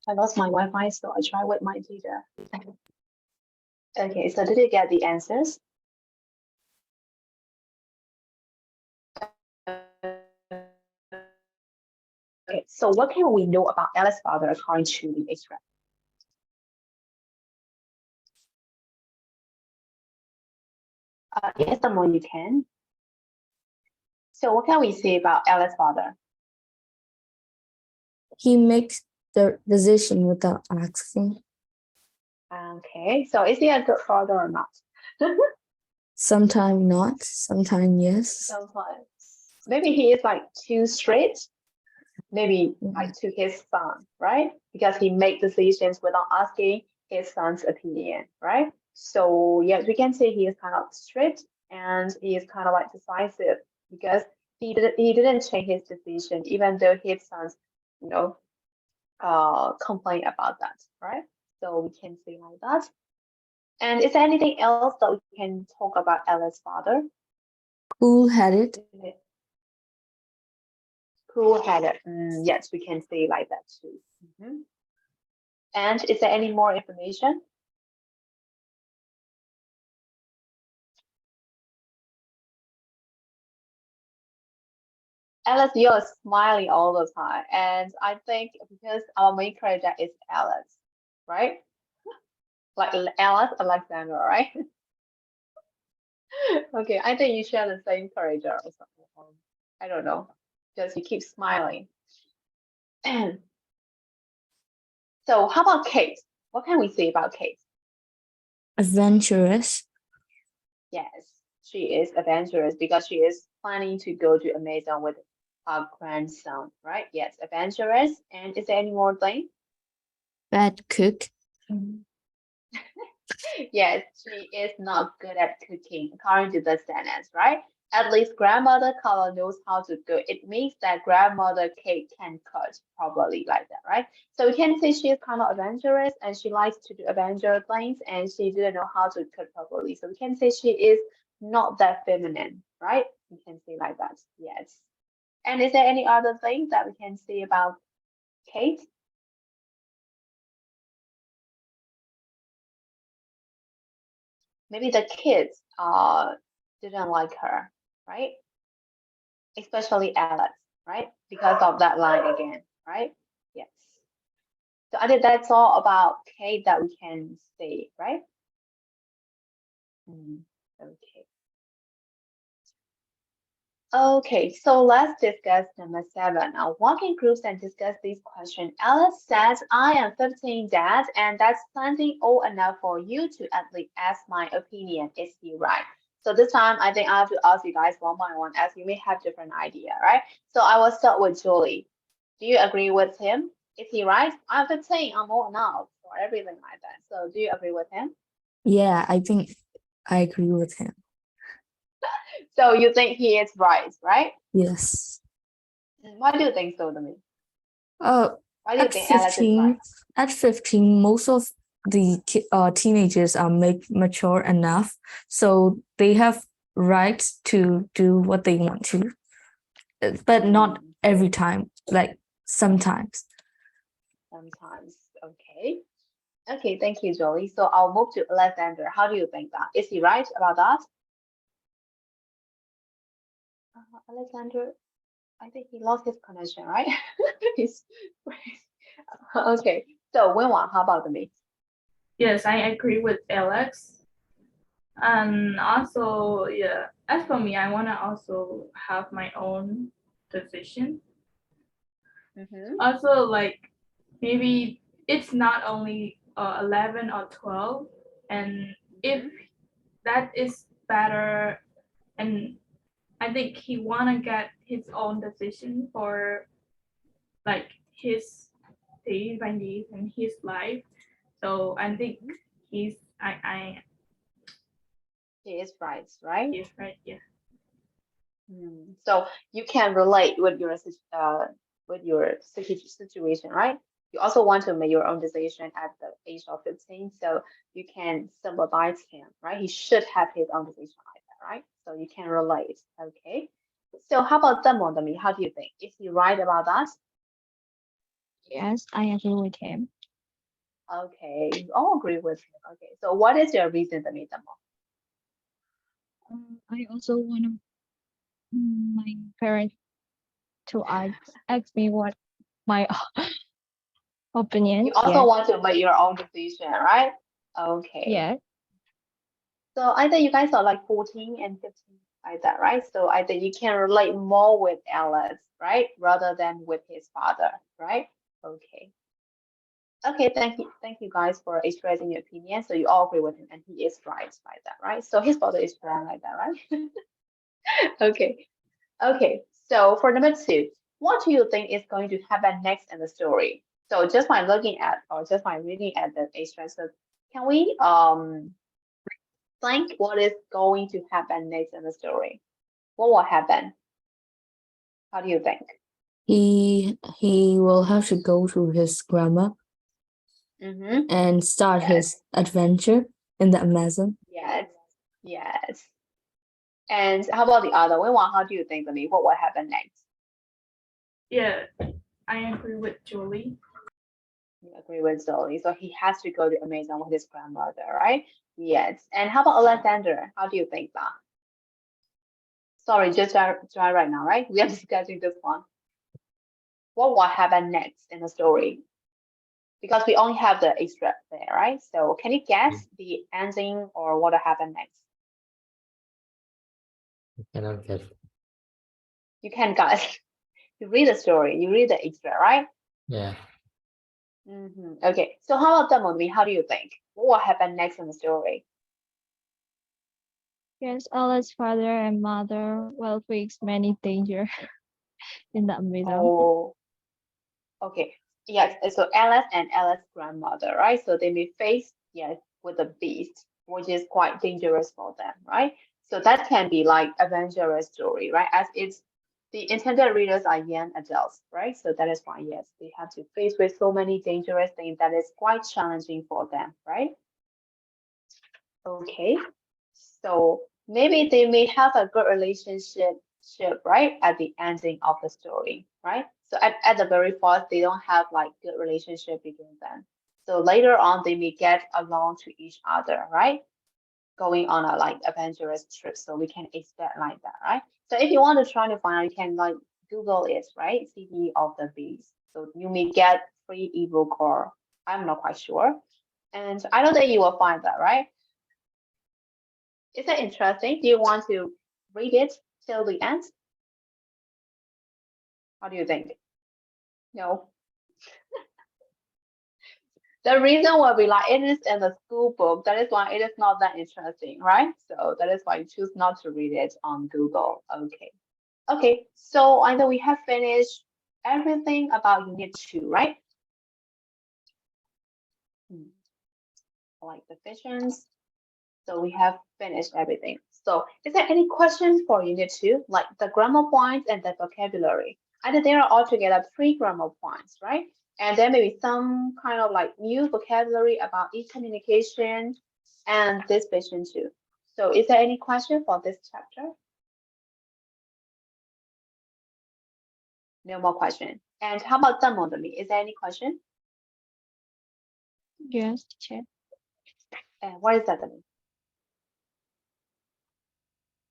I lost my Wi-Fi, so I try with my teacher. Okay, so did you get the answers? Okay, so what can we know about Alice's father according to the extract? Yes, someone you can. So what can we say about Alice's father? He makes the decision without asking. Okay, so is he a good father or not? Sometimes not, sometimes yes. Sometimes. Maybe he is like too strict. Maybe like to his son, right? Because he make decisions without asking his son's opinion, right? So yes, we can say he is kind of strict and he is kind of like decisive because he didn't change his decision even though his sons, you know, complain about that, right? So we can say like that. And is there anything else that we can talk about Ella's father? Cool-headed. Cool-headed. Yes, we can say like that too. And is there any more information? Alice, you're smiling all the time, and I think because our main character is Alice, right? Like Alice Alexandra, right? Okay, I think you share the same character or something. I don't know, because you keep smiling. So how about Kate? What can we say about Kate? Adventurous. Yes, she is adventurous because she is planning to go to Amazon with her grandson, right? Yes, adventurous. And is there any more thing? Bad cook. Yes, she is not good at cooking, according to the sentence, right? At least grandmother Carla knows how to cook. It means that grandmother Kate can cook properly like that, right? So we can say she is kind of adventurous and she likes to do adventurous things and she didn't know how to cook properly. So we can say she is not that feminine, right? We can say like that, yes. And is there any other thing that we can say about Kate? Maybe the kids didn't like her, right? Especially Alex, right? Because of that line again, right? Yes. So I think that's all about Kate that we can say, right? Okay. Okay, so let's discuss number 7. Now, walk in groups and discuss this question. Alice says, I am 15, Dad, and that's plenty old enough for you to at least ask my opinion. Is he right? So this time, I think I have to ask you guys one by one, as you may have different idea, right? So I will start with Julie. Do you agree with him? Is he right? I'm 15, I'm old enough, or everything like that. So do you agree with him? Yeah, I think I agree with him. So you think he is right? Yes. Why do you think so, Demi? Uh, Why do you at think Alice is right? 15, most of the teenagers are mature enough, so they have rights to do what they want to, but not every time, like sometimes. Sometimes, okay. Okay, thank you, Jolie. So I'll move to Alexander. How do you think that? Is he right about that? Alexander, I think he lost his connection, right? He's okay. So Wenwan, how about me? Yes, I agree with Alex. And also, yeah, as for me, I want to also have my own decision. Also, like, maybe it's not only 11 or 12, and if that is better, and I think he want to get his own decision for like his days by days and his life. So I think He is right, right? Yes, right. Yeah. So you can relate with your situation, right? You also want to make your own decision at the age of 15, so you can sympathize him, right? He should have his own decision like that, right? So you can relate, okay? So how about Demondami? How do you think? Is he right about that? Yes, I agree with him. Okay, you all agree with him. Okay, so what is your reason, Demi? I also want my parents to ask me what my opinion. You also Yes, want to make your own decision, right? Okay. yes, So either you guys are like 14 and 15 like that, right? So either you can relate more with Alice, right? Rather than with his father, right? Okay. Okay, thank you guys for expressing your opinion. So you all agree with him and he is right like that, right? So his father is wrong like that, right? Okay. Okay. So for number 2, what do you think is going to happen next in the story? So just by looking at or just by reading at the extract, so can we think what is going to happen next in the story? What will happen? How do you think? He will have to go to his grandma and start his adventure in the Amazon. Yes, yes. And how about the other one? How do you think, Lee? What will happen next? Yeah, I agree with Julie. You agree with Zoe. So he has to go to Amazon with his grandmother, right? Yes. And how about Alexander? How do you think that? Sorry, just try right now, right? We are discussing this one. What will happen next in the story? Because we only have the extract there, right? So can you guess the ending or what will happen next? I cannot guess. You can guess. You read the story, you read the extract, right? Yeah. Okay, so how about Demon? How do you think? What will happen next in the story? yes. Alice's father and mother will face many danger in the Amazon. Oh, okay. Yes, so Alice and Alice's grandmother, right? So they may face, yes, with a beast, which is quite dangerous for them, right? So that can be like adventurous story, right? As it's the intended readers are young adults, right? So that is why, yes, they have to face with so many dangerous things that is quite challenging for them, right? Okay, so maybe they may have a good relationship, right, at the ending of the story, right? So at the very first, they don't have like good relationship between them. So later on, they may get along to each other, right? Going on a like adventurous trip. So we can expect like that, right? So if you want to try to find out, you can like Google it, right? City of the Beast. So you may get free ebook or I'm not quite sure. And I don't think you will find that, right? Is that interesting? Do you want to read it till the end? How do you think? No. The reason will be like it is in the school book. That is why it is not that interesting, right? So that is why you choose not to read it on Google. Okay. Okay. So I know we have finished everything about Unit 2, right? Like the visions. So we have finished everything. So is there any questions for Unit 2, like the grammar points and the vocabulary? Either they are altogether 3 grammar points, right? And there may be some kind of like new vocabulary about e-communication and this vision too. So is there any question for this chapter? No more question. And how about Damodami? Is there any question? Yes, teacher. And what is that? Dami?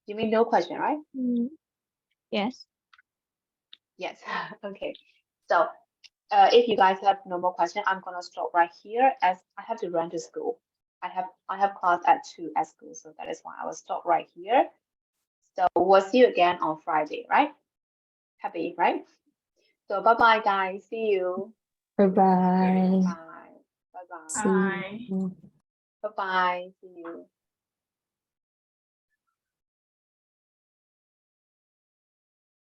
You mean no question, right? Yes. Yes. Okay. So if you guys have no more question, I'm gonna stop right here as I have to run to school. I have class at 2 at school, so that is why I will stop right here. So we'll see you again on Friday, right? Happy, right? So bye bye guys. See you. Bye-bye. Bye. Bye bye. See you. Bye bye. See you.